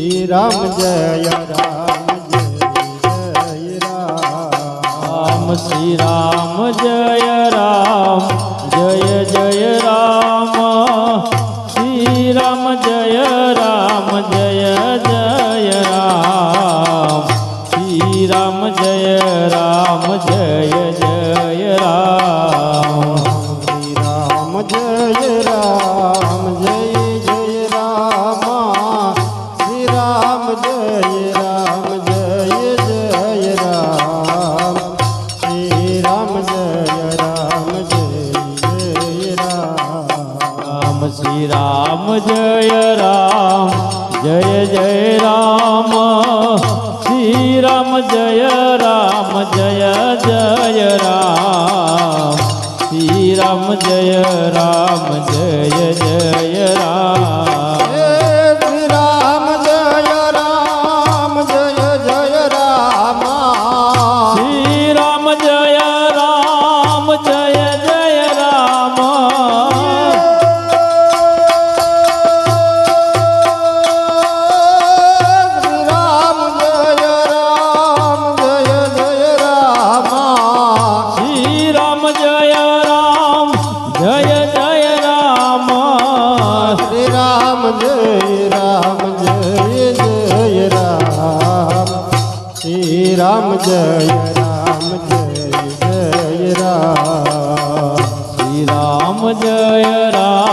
રામ જય રામ જય રામ શ્રી રામ જય રામ જય જય રામ શ્રી રામ જય રામ જય જય રામ શ્રી રામ જય રામ જય જય રામ શ્રી રામ જય રામ જય જય રામ શ્રી રામ જય રામ જય જય રામ શ્રી રામ જય રામ જય જય રામ શ્રી રામ જય રામ જય જય રામ શ્રી રામ જય રામ જય જય રામ શ્રી રામ જય રામ જય જય રામ શ્રી રામ જય રામ જય જય રામ શ્રી રામ જય રામ જય જય રામ શ્રી રામ જય રામ જય જય રામ શ્રી રામ જય રામ જય જય રામ શ્રી રામ જય રામ જય રામ શ્રી રામ જય રામ જય જય રામ શ્રી રામ જય રામ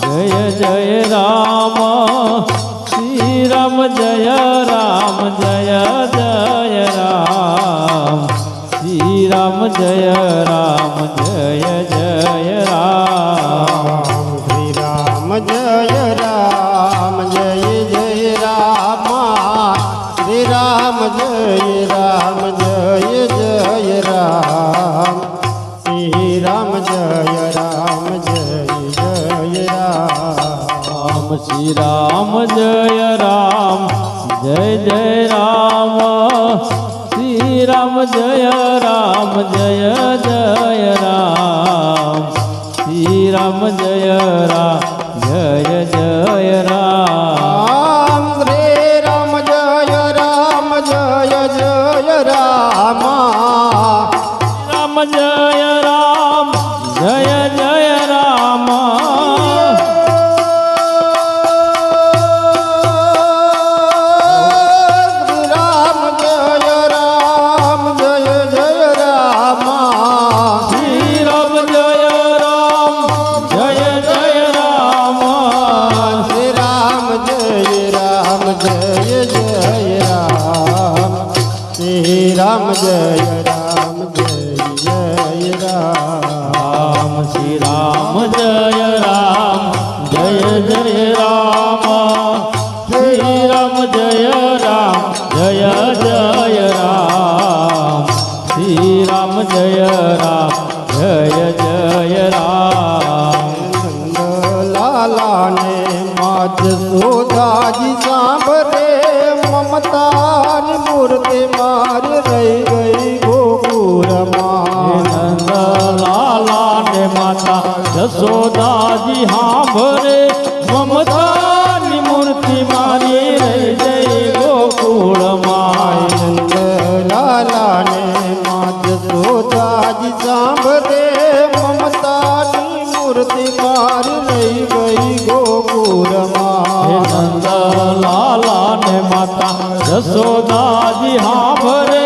જય જય રામ શ્રી રામ જય રામ જય જય રામ શ્રી રામ જય રામ જય જય રામ શ્રી રામ જય રામ જય જય રામ શ્રી રામ જય રામ જય જય રામ શ્રી રામ જય રામ જય જય રામ શ્રી રામ જય રામ જય જય રામ શ્રી રામ જય રામ જય જય રામ શ્રી રામ જય રામ જય જય રામ રામ જય રામ જય જય રામ શ્રી રામ જય રામ જય જય રામ શ્રી રામ જય રામ જય જય રામ શ્રી રામ જય રામ જય જય રામ શ્રી રામ જય રામ જય જય રામ શ્રી રામ જય રામ જય જય રામ શ્રી રામ જય રામ જય જય રામ શ્રી રામ જય રામ જય જય રામ લાલાને માત સોદાજી સાંભળે મમતાની મૂર્તિ મારી રહી ગઈ ગોકુળમાં લાલાને માતા જશોદાજી સાંભળે મમતાની મૂર્તિ મારી રહી જઈ ગોકુળમાં નંદ લાલાને માત સોદાજી સાંભળે મમતાની મૂર્તિ મારી રહી ગઈ ગોકુળમાં નંદ લાલાને માતા જશોદાજી સાંભળે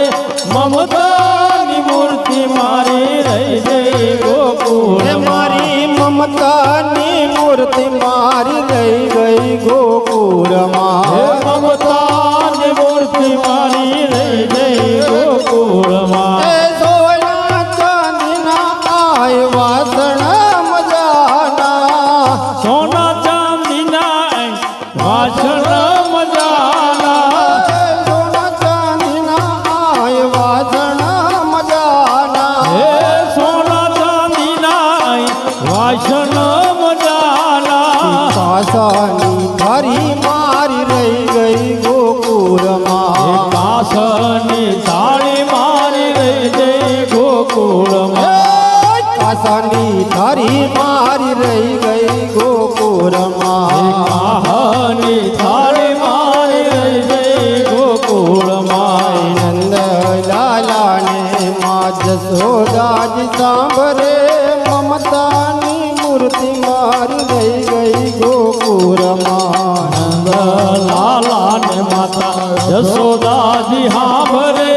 મમતાની મૂર્તિ મારી રહી જઈ ગોકુળમાં મારી મમતાની મૂર્તિ મારી રહી ગઈ ગોકુળમાં મમતાની મૂર્તિ મારી રહી જઈ ગોકુળમાં સોના ચાંદીના આય વાસણ મજાના સોના ચાંદીના વાસણ મજાના સોના ચાંદીના આય વાસણ મજાના હે સોના ચાંદીના વાસણ મજાના કાસાની થારી મારી રહી ગઈ ગોકુળમાં કાસની થાળી મારી રહી જઈ ગોકુળમાં કાસાની થારી મારી રહી ગઈ ગોકુળમાં કાહની થાળી મારી ગોકુળમાં લાલા ને માતા જશોદાજી હાંભરે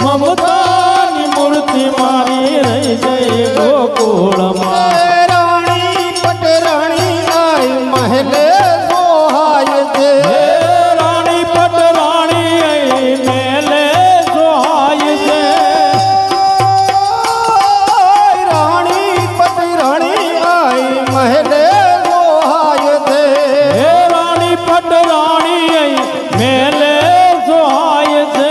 મમતાની મૂર્તિ મારી રહી જઈ ગોકુળમાં રાણી પટરાણી આઈ મહેલે સોહાય છે હે રાણી પટરાણી અહીં મેલે સોહાય છે રાણી પટરાણી આઈ મહેલે સોહાય છે હે રાણી પટરાણી અહીં મેલે સોહાય છે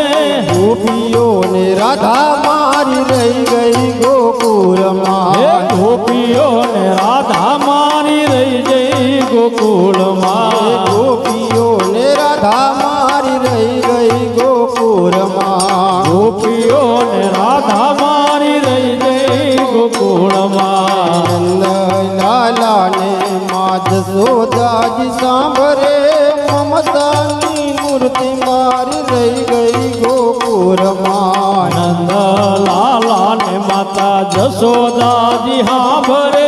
ગોપીઓને રાધા મારી રહી ગઈ હે ગોકુળમાં ગોપીઓ ને રાધા મારી રહી જઈ ગોકુળમાં ગોપીઓને રાધા મારી રહી ગઈ ગોકુળમાં ગોપીઓ ને રાધા મારી રહી જઈ ગોકુળમાં લાલાને માધ સોદાજી સાંભળે મમતાની મૂર્તિ મારી રહી ગઈ ગોકુળમાં નંદ લાલા ને માતા જશોદાજી હાંભરે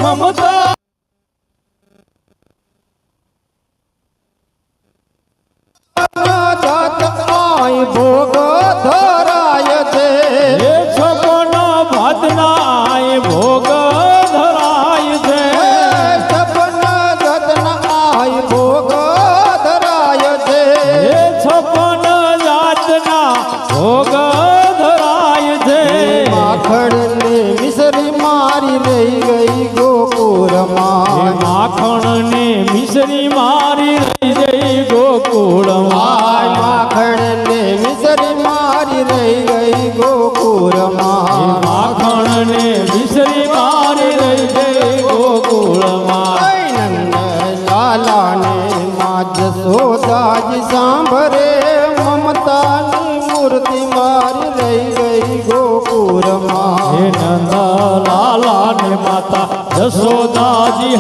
મમતા જાત આઈ ભોગ ધરાય છે એ છપન ભાતના ભોગ ધરાય છે સપન જતન આઈ ભોગ ધરાય છે એ છપન જાતના ભોગ ધરાય છે માખણ ને મિસરી મારી રહી ગઈ ગોકુળમાં માખણ ને મિશ્રી મારી રહી જઈ ગોકુળમાં માખણ ને મિસરી મારી રહી ગઈ ગોકુળમાં માખણ ને મિશ્રી મારી રહી જઈ ગોકુળમાં નંદ લાલા ને માજ સોદાજી સાંભળે મમતાની મૂર્તિ મારી રહી ગઈ ગોકુળમાં હે નંદ લાલા ને માતા જશોદાજી